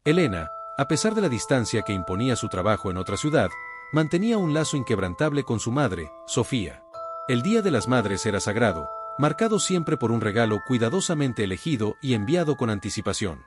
Elena, a pesar de la distancia que imponía su trabajo en otra ciudad, mantenía un lazo inquebrantable con su madre, Sofía. El Día de las Madres era sagrado, marcado siempre por un regalo cuidadosamente elegido y enviado con anticipación.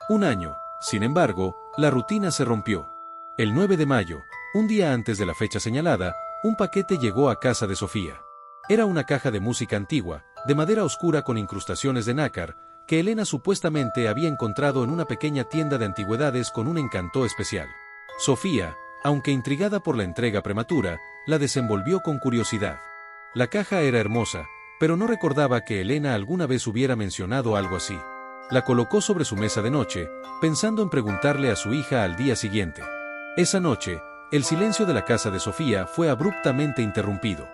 Un año, sin embargo, la rutina se rompió. El 9 de mayo, un día antes de la fecha señalada, un paquete llegó a casa de Sofía. Era una caja de música antigua, de madera oscura con incrustaciones de nácar, que Elena supuestamente había encontrado en una pequeña tienda de antigüedades con un encanto especial. Sofía, aunque intrigada por la entrega prematura, la desenvolvió con curiosidad. La caja era hermosa, pero no recordaba que Elena alguna vez hubiera mencionado algo así. La colocó sobre su mesa de noche, pensando en preguntarle a su hija al día siguiente. Esa noche, el silencio de la casa de Sofía fue abruptamente interrumpido.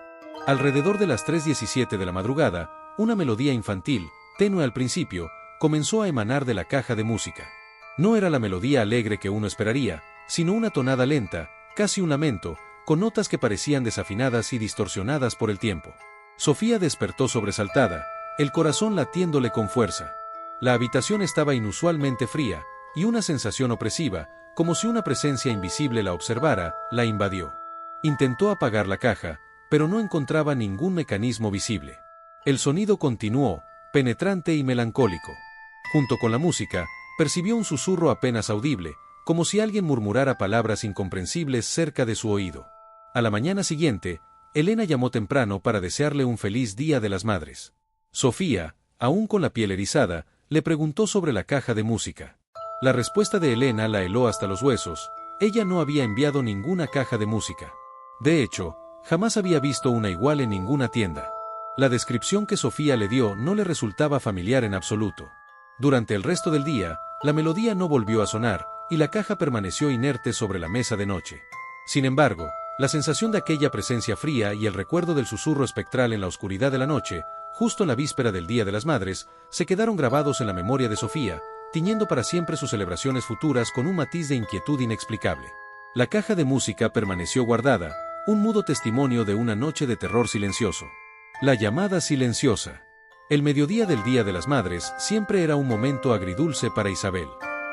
Alrededor de las 3:17 de la madrugada, una melodía infantil, tenue al principio, comenzó a emanar de la caja de música. No era la melodía alegre que uno esperaría, sino una tonada lenta, casi un lamento, con notas que parecían desafinadas y distorsionadas por el tiempo. Sofía despertó sobresaltada, el corazón latiéndole con fuerza. La habitación estaba inusualmente fría, y una sensación opresiva, como si una presencia invisible la observara, la invadió. Intentó apagar la caja, pero no encontraba ningún mecanismo visible. El sonido continuó, penetrante y melancólico. Junto con la música, percibió un susurro apenas audible, como si alguien murmurara palabras incomprensibles cerca de su oído. A la mañana siguiente, Elena llamó temprano para desearle un feliz Día de las Madres. Sofía, aún con la piel erizada, le preguntó sobre la caja de música. La respuesta de Elena la heló hasta los huesos. Ella no había enviado ninguna caja de música. De hecho, jamás había visto una igual en ninguna tienda. La descripción que Sofía le dio no le resultaba familiar en absoluto. Durante el resto del día, la melodía no volvió a sonar, y la caja permaneció inerte sobre la mesa de noche. Sin embargo, la sensación de aquella presencia fría y el recuerdo del susurro espectral en la oscuridad de la noche, justo en la víspera del Día de las Madres, se quedaron grabados en la memoria de Sofía, tiñendo para siempre sus celebraciones futuras con un matiz de inquietud inexplicable. La caja de música permaneció guardada, un mudo testimonio de una noche de terror silencioso. La llamada silenciosa. El mediodía del Día de las Madres siempre era un momento agridulce para Isabel.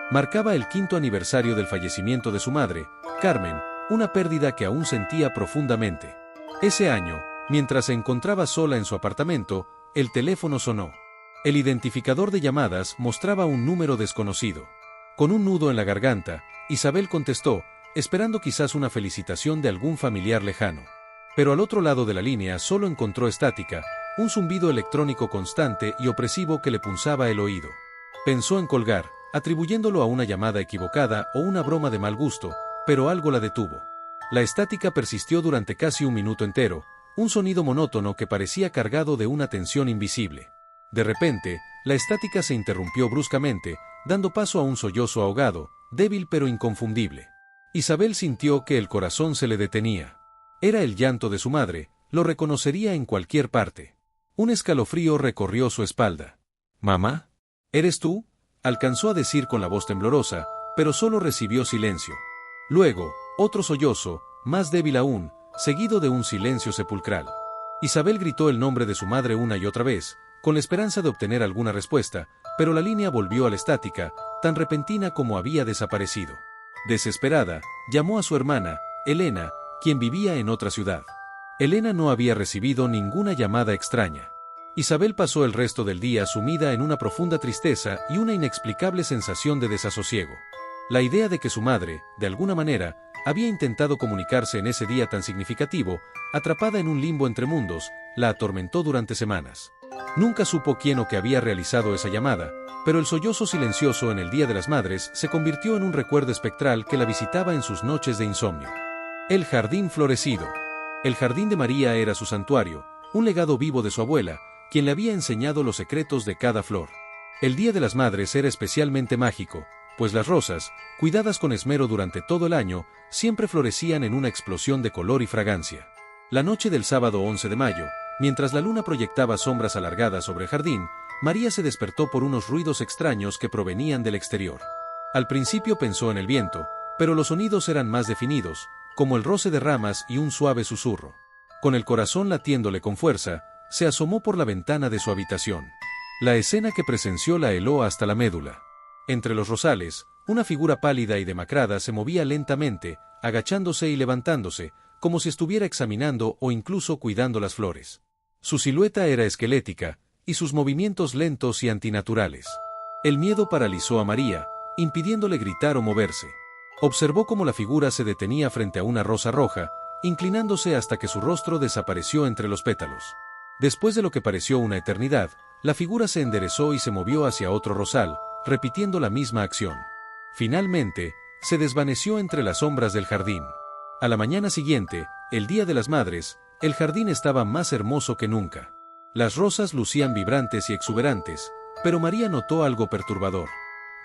Marcaba el 5º aniversario del fallecimiento de su madre, Carmen, una pérdida que aún sentía profundamente. Ese año, mientras se encontraba sola en su apartamento, el teléfono sonó. El identificador de llamadas mostraba un número desconocido. Con un nudo en la garganta, Isabel contestó, esperando quizás una felicitación de algún familiar lejano. Pero al otro lado de la línea solo encontró estática, un zumbido electrónico constante y opresivo que le punzaba el oído. Pensó en colgar, atribuyéndolo a una llamada equivocada o una broma de mal gusto, pero algo la detuvo. La estática persistió durante casi un minuto entero, un sonido monótono que parecía cargado de una tensión invisible. De repente, la estática se interrumpió bruscamente, dando paso a un sollozo ahogado, débil pero inconfundible. Isabel sintió que el corazón se le detenía. Era el llanto de su madre, lo reconocería en cualquier parte. Un escalofrío recorrió su espalda. «¿Mamá? ¿Eres tú?», alcanzó a decir con la voz temblorosa, pero solo recibió silencio. Luego, otro sollozo, más débil aún, seguido de un silencio sepulcral. Isabel gritó el nombre de su madre una y otra vez, con la esperanza de obtener alguna respuesta, pero la línea volvió a la estática, tan repentina como había desaparecido. Desesperada, llamó a su hermana, Elena, quien vivía en otra ciudad. Elena no había recibido ninguna llamada extraña. Isabel pasó el resto del día sumida en una profunda tristeza y una inexplicable sensación de desasosiego. La idea de que su madre, de alguna manera, había intentado comunicarse en ese día tan significativo, atrapada en un limbo entre mundos, la atormentó durante semanas. Nunca supo quién o qué había realizado esa llamada, pero el sollozo silencioso en el Día de las Madres se convirtió en un recuerdo espectral que la visitaba en sus noches de insomnio. El jardín florecido. El jardín de María era su santuario, un legado vivo de su abuela, quien le había enseñado los secretos de cada flor. El Día de las Madres era especialmente mágico, pues las rosas, cuidadas con esmero durante todo el año, siempre florecían en una explosión de color y fragancia. La noche del sábado 11 de mayo, mientras la luna proyectaba sombras alargadas sobre el jardín, María se despertó por unos ruidos extraños que provenían del exterior. Al principio pensó en el viento, pero los sonidos eran más definidos, como el roce de ramas y un suave susurro. Con el corazón latiéndole con fuerza, se asomó por la ventana de su habitación. La escena que presenció la heló hasta la médula. Entre los rosales, Una figura pálida y demacrada se movía lentamente, agachándose y levantándose, como si estuviera examinando o incluso cuidando las flores. Su silueta era esquelética, y sus movimientos lentos y antinaturales. El miedo paralizó a María, impidiéndole gritar o moverse. Observó cómo la figura se detenía frente a una rosa roja, inclinándose hasta que su rostro desapareció entre los pétalos. Después de lo que pareció una eternidad, la figura se enderezó y se movió hacia otro rosal, repitiendo la misma acción. Finalmente, se desvaneció entre las sombras del jardín. A la mañana siguiente, el Día de las Madres, el jardín estaba más hermoso que nunca. Las rosas lucían vibrantes y exuberantes, pero María notó algo perturbador.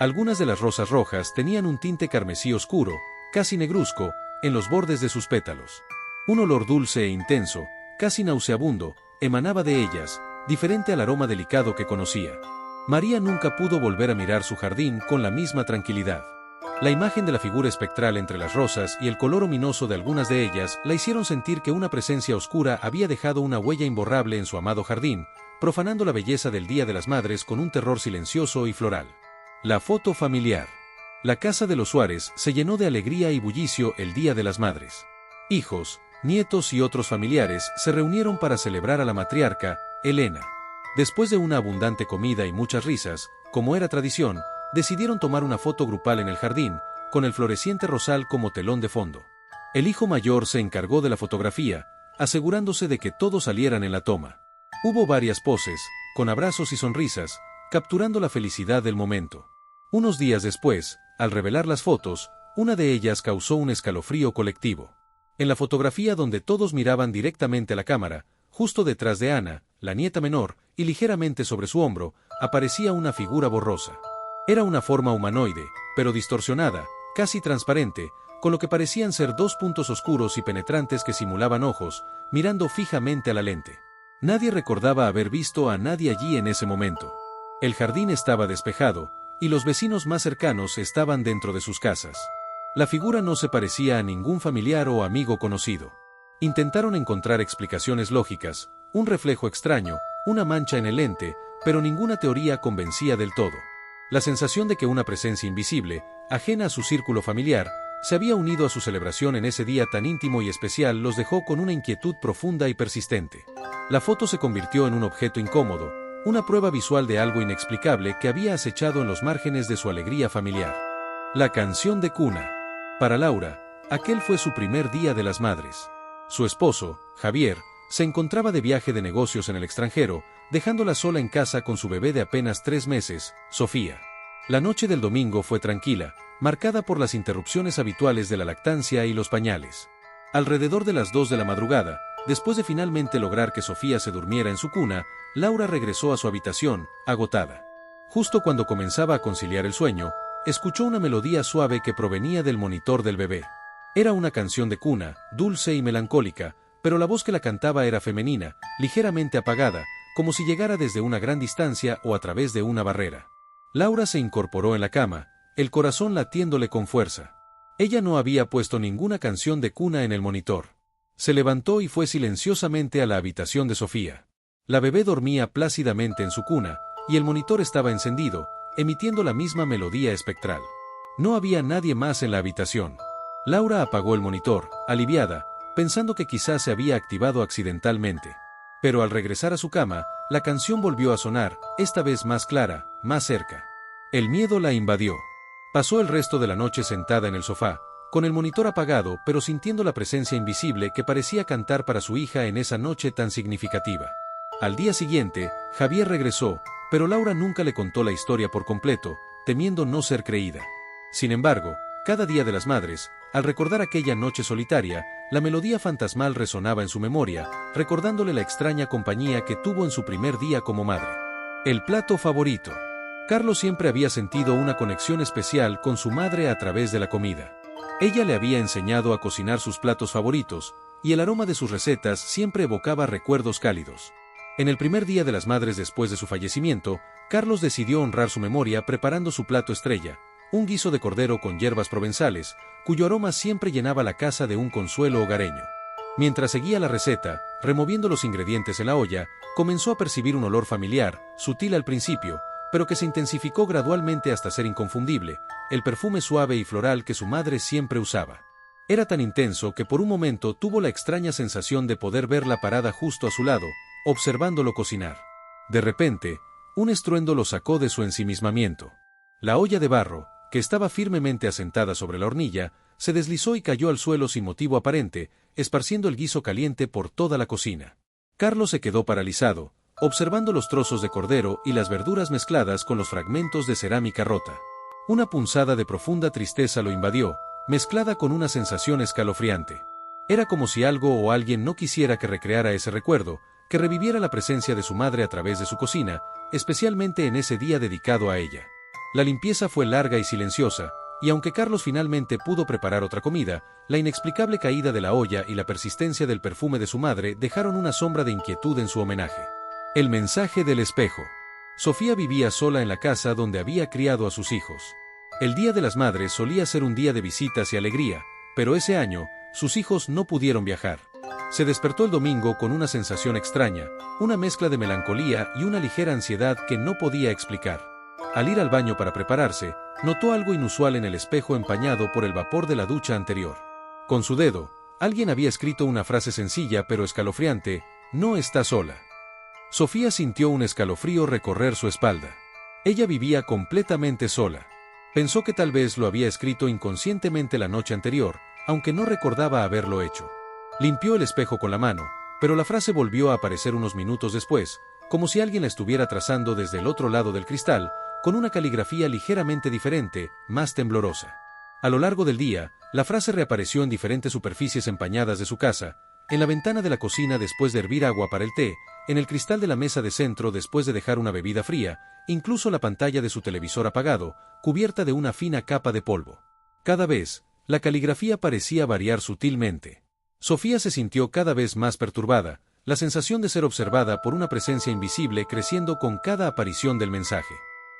Algunas de las rosas rojas tenían un tinte carmesí oscuro, casi negruzco, en los bordes de sus pétalos. Un olor dulce e intenso, casi nauseabundo, emanaba de ellas, diferente al aroma delicado que conocía. María nunca pudo volver a mirar su jardín con la misma tranquilidad. La imagen de la figura espectral entre las rosas y el color ominoso de algunas de ellas la hicieron sentir que una presencia oscura había dejado una huella imborrable en su amado jardín, profanando la belleza del Día de las Madres con un terror silencioso y floral. La foto familiar. La casa de los Suárez se llenó de alegría y bullicio el Día de las Madres. Hijos, nietos y otros familiares se reunieron para celebrar a la matriarca, Elena. Después de una abundante comida y muchas risas, como era tradición, decidieron tomar una foto grupal en el jardín, con el floreciente rosal como telón de fondo. El hijo mayor se encargó de la fotografía, asegurándose de que todos salieran en la toma. Hubo varias poses, con abrazos y sonrisas, capturando la felicidad del momento. Unos días después, al revelar las fotos, una de ellas causó un escalofrío colectivo. En la fotografía donde todos miraban directamente a la cámara, justo detrás de Ana, la nieta menor, y ligeramente sobre su hombro, aparecía una figura borrosa. Era una forma humanoide, pero distorsionada, casi transparente, con lo que parecían ser dos puntos oscuros y penetrantes que simulaban ojos, mirando fijamente a la lente. Nadie recordaba haber visto a nadie allí en ese momento. El jardín estaba despejado, y los vecinos más cercanos estaban dentro de sus casas. La figura no se parecía a ningún familiar o amigo conocido. Intentaron encontrar explicaciones lógicas, un reflejo extraño, una mancha en el lente, pero ninguna teoría convencía del todo. La sensación de que una presencia invisible, ajena a su círculo familiar, se había unido a su celebración en ese día tan íntimo y especial los dejó con una inquietud profunda y persistente. La foto se convirtió en un objeto incómodo, una prueba visual de algo inexplicable que había acechado en los márgenes de su alegría familiar. La canción de cuna. Para Laura, aquel fue su primer Día de las Madres. Su esposo, Javier, se encontraba de viaje de negocios en el extranjero, dejándola sola en casa con su bebé de apenas 3 meses, Sofía. La noche del domingo fue tranquila, marcada por las interrupciones habituales de la lactancia y los pañales. Alrededor de las 2 de la madrugada, después de finalmente lograr que Sofía se durmiera en su cuna, Laura regresó a su habitación, agotada. Justo cuando comenzaba a conciliar el sueño, escuchó una melodía suave que provenía del monitor del bebé. Era una canción de cuna, dulce y melancólica, pero la voz que la cantaba era femenina, ligeramente apagada, como si llegara desde una gran distancia o a través de una barrera. Laura se incorporó en la cama, el corazón latiéndole con fuerza. Ella no había puesto ninguna canción de cuna en el monitor. Se levantó y fue silenciosamente a la habitación de Sofía. La bebé dormía plácidamente en su cuna, y el monitor estaba encendido, emitiendo la misma melodía espectral. No había nadie más en la habitación. Laura apagó el monitor, aliviada, pensando que quizás se había activado accidentalmente. Pero al regresar a su cama, la canción volvió a sonar, esta vez más clara, más cerca. El miedo la invadió. Pasó el resto de la noche sentada en el sofá, con el monitor apagado pero sintiendo la presencia invisible que parecía cantar para su hija en esa noche tan significativa. Al día siguiente, Javier regresó, pero Laura nunca le contó la historia por completo, temiendo no ser creída. Sin embargo, cada Día de las Madres, al recordar aquella noche solitaria, la melodía fantasmal resonaba en su memoria, recordándole la extraña compañía que tuvo en su primer día como madre. El plato favorito. Carlos siempre había sentido una conexión especial con su madre a través de la comida. Ella le había enseñado a cocinar sus platos favoritos, y el aroma de sus recetas siempre evocaba recuerdos cálidos. En el primer Día de las Madres después de su fallecimiento, Carlos decidió honrar su memoria preparando su plato estrella, un guiso de cordero con hierbas provenzales, cuyo aroma siempre llenaba la casa de un consuelo hogareño. Mientras seguía la receta, removiendo los ingredientes en la olla, comenzó a percibir un olor familiar, sutil al principio, pero que se intensificó gradualmente hasta ser inconfundible, el perfume suave y floral que su madre siempre usaba. Era tan intenso que por un momento tuvo la extraña sensación de poder verla parada justo a su lado, observándolo cocinar. De repente, un estruendo lo sacó de su ensimismamiento. La olla de barro, que estaba firmemente asentada sobre la hornilla, se deslizó y cayó al suelo sin motivo aparente, esparciendo el guiso caliente por toda la cocina. Carlos se quedó paralizado, observando los trozos de cordero y las verduras mezcladas con los fragmentos de cerámica rota. Una punzada de profunda tristeza lo invadió, mezclada con una sensación escalofriante. Era como si algo o alguien no quisiera que recreara ese recuerdo, que reviviera la presencia de su madre a través de su cocina, especialmente en ese día dedicado a ella. La limpieza fue larga y silenciosa, y aunque Carlos finalmente pudo preparar otra comida, la inexplicable caída de la olla y la persistencia del perfume de su madre dejaron una sombra de inquietud en su homenaje. El mensaje del espejo. Sofía vivía sola en la casa donde había criado a sus hijos. El Día de las Madres solía ser un día de visitas y alegría, pero ese año, sus hijos no pudieron viajar. Se despertó el domingo con una sensación extraña, una mezcla de melancolía y una ligera ansiedad que no podía explicar. Al ir al baño para prepararse, notó algo inusual en el espejo empañado por el vapor de la ducha anterior. Con su dedo, alguien había escrito una frase sencilla pero escalofriante: "No está sola". Sofía sintió un escalofrío recorrer su espalda. Ella vivía completamente sola. Pensó que tal vez lo había escrito inconscientemente la noche anterior, aunque no recordaba haberlo hecho. Limpió el espejo con la mano, pero la frase volvió a aparecer unos minutos después, como si alguien la estuviera trazando desde el otro lado del cristal, con una caligrafía ligeramente diferente, más temblorosa. A lo largo del día, la frase reapareció en diferentes superficies empañadas de su casa, en la ventana de la cocina después de hervir agua para el té, en el cristal de la mesa de centro después de dejar una bebida fría, incluso la pantalla de su televisor apagado, cubierta de una fina capa de polvo. Cada vez, la caligrafía parecía variar sutilmente. Sofía se sintió cada vez más perturbada, la sensación de ser observada por una presencia invisible creciendo con cada aparición del mensaje.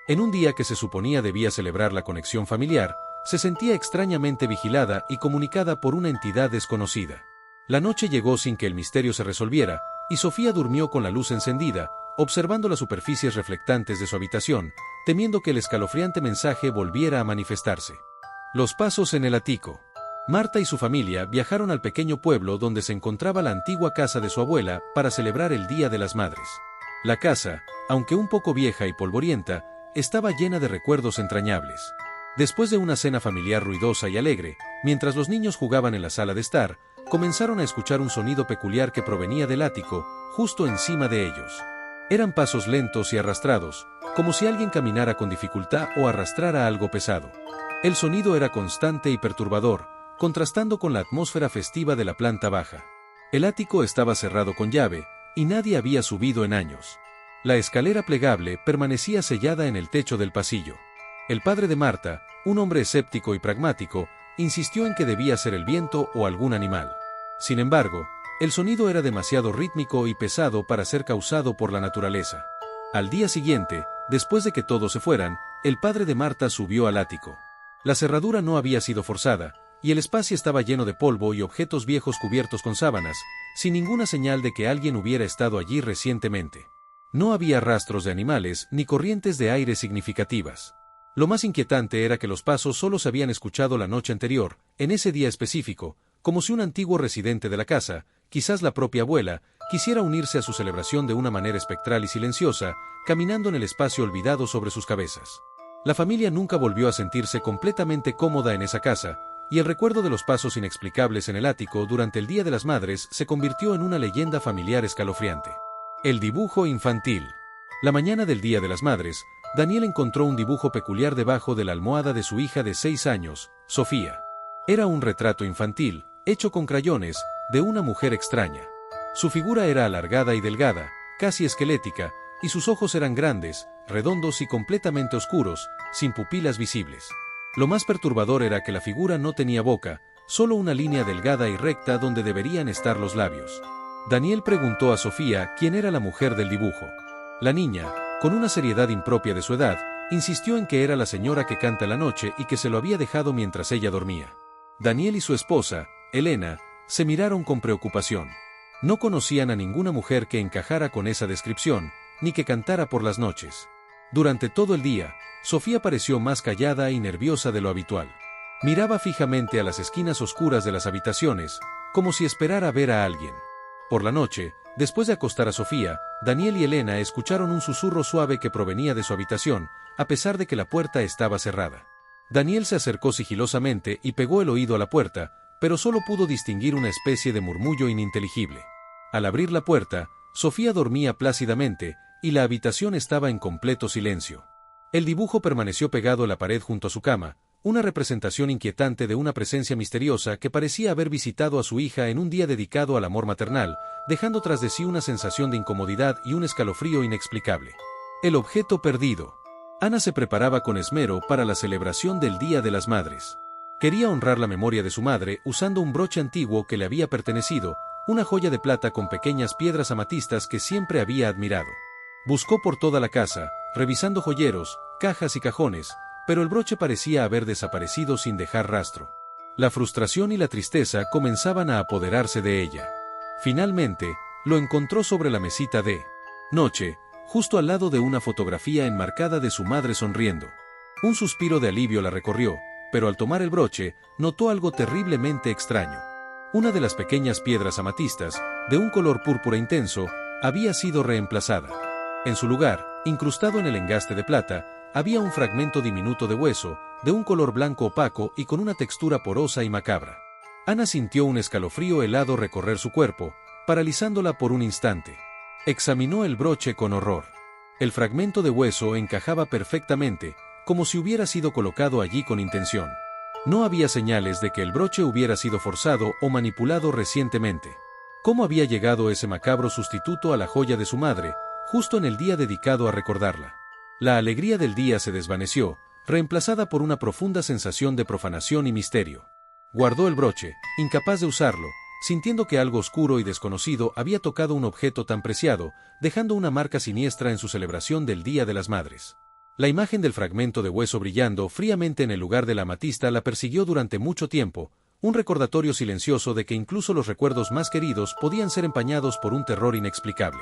En un día que se suponía debía celebrar la conexión familiar, se sentía extrañamente vigilada y comunicada por una entidad desconocida. La noche llegó sin que el misterio se resolviera, y Sofía durmió con la luz encendida, observando las superficies reflectantes de su habitación, temiendo que el escalofriante mensaje volviera a manifestarse. Los pasos en el ático. Marta y su familia viajaron al pequeño pueblo donde se encontraba la antigua casa de su abuela para celebrar el Día de las Madres. La casa, aunque un poco vieja y polvorienta, estaba llena de recuerdos entrañables. Después de una cena familiar ruidosa y alegre, mientras los niños jugaban en la sala de estar, comenzaron a escuchar un sonido peculiar que provenía del ático, justo encima de ellos. Eran pasos lentos y arrastrados, como si alguien caminara con dificultad o arrastrara algo pesado. El sonido era constante y perturbador, contrastando con la atmósfera festiva de la planta baja. El ático estaba cerrado con llave, y nadie había subido en años. La escalera plegable permanecía sellada en el techo del pasillo. El padre de Marta, un hombre escéptico y pragmático, insistió en que debía ser el viento o algún animal. Sin embargo, el sonido era demasiado rítmico y pesado para ser causado por la naturaleza. Al día siguiente, después de que todos se fueran, el padre de Marta subió al ático. La cerradura no había sido forzada, y el espacio estaba lleno de polvo y objetos viejos cubiertos con sábanas, sin ninguna señal de que alguien hubiera estado allí recientemente. No había rastros de animales ni corrientes de aire significativas. Lo más inquietante era que los pasos solo se habían escuchado la noche anterior, en ese día específico, como si un antiguo residente de la casa, quizás la propia abuela, quisiera unirse a su celebración de una manera espectral y silenciosa, caminando en el espacio olvidado sobre sus cabezas. La familia nunca volvió a sentirse completamente cómoda en esa casa, y el recuerdo de los pasos inexplicables en el ático durante el Día de las Madres se convirtió en una leyenda familiar escalofriante. El dibujo infantil. La mañana del Día de las Madres, Daniel encontró un dibujo peculiar debajo de la almohada de su hija de 6 años, Sofía. Era un retrato infantil, hecho con crayones, de una mujer extraña. Su figura era alargada y delgada, casi esquelética, y sus ojos eran grandes, redondos y completamente oscuros, sin pupilas visibles. Lo más perturbador era que la figura no tenía boca, solo una línea delgada y recta donde deberían estar los labios. Daniel preguntó a Sofía quién era la mujer del dibujo. La niña, con una seriedad impropia de su edad, insistió en que era la señora que canta la noche y que se lo había dejado mientras ella dormía. Daniel y su esposa, Elena, se miraron con preocupación. No conocían a ninguna mujer que encajara con esa descripción, ni que cantara por las noches. Durante todo el día, Sofía pareció más callada y nerviosa de lo habitual. Miraba fijamente a las esquinas oscuras de las habitaciones, como si esperara ver a alguien. Por la noche, después de acostar a Sofía, Daniel y Elena escucharon un susurro suave que provenía de su habitación, a pesar de que la puerta estaba cerrada. Daniel se acercó sigilosamente y pegó el oído a la puerta, pero solo pudo distinguir una especie de murmullo ininteligible. Al abrir la puerta, Sofía dormía plácidamente, y la habitación estaba en completo silencio. El dibujo permaneció pegado a la pared junto a su cama, una representación inquietante de una presencia misteriosa que parecía haber visitado a su hija en un día dedicado al amor maternal, dejando tras de sí una sensación de incomodidad y un escalofrío inexplicable. El objeto perdido. Ana se preparaba con esmero para la celebración del Día de las Madres. Quería honrar la memoria de su madre usando un broche antiguo que le había pertenecido, una joya de plata con pequeñas piedras amatistas que siempre había admirado. Buscó por toda la casa, revisando joyeros, cajas y cajones, pero el broche parecía haber desaparecido sin dejar rastro. La frustración y la tristeza comenzaban a apoderarse de ella. Finalmente, lo encontró sobre la mesita de noche, justo al lado de una fotografía enmarcada de su madre sonriendo. Un suspiro de alivio la recorrió, pero al tomar el broche, notó algo terriblemente extraño. Una de las pequeñas piedras amatistas, de un color púrpura intenso, había sido reemplazada. En su lugar, incrustado en el engaste de plata, había un fragmento diminuto de hueso, de un color blanco opaco y con una textura porosa y macabra. Ana sintió un escalofrío helado recorrer su cuerpo, paralizándola por un instante. Examinó el broche con horror. El fragmento de hueso encajaba perfectamente, como si hubiera sido colocado allí con intención. No había señales de que el broche hubiera sido forzado o manipulado recientemente. ¿Cómo había llegado ese macabro sustituto a la joya de su madre, justo en el día dedicado a recordarla? La alegría del día se desvaneció, reemplazada por una profunda sensación de profanación y misterio. Guardó el broche, incapaz de usarlo, sintiendo que algo oscuro y desconocido había tocado un objeto tan preciado, dejando una marca siniestra en su celebración del Día de las Madres. La imagen del fragmento de hueso brillando fríamente en el lugar de la amatista la persiguió durante mucho tiempo, un recordatorio silencioso de que incluso los recuerdos más queridos podían ser empañados por un terror inexplicable.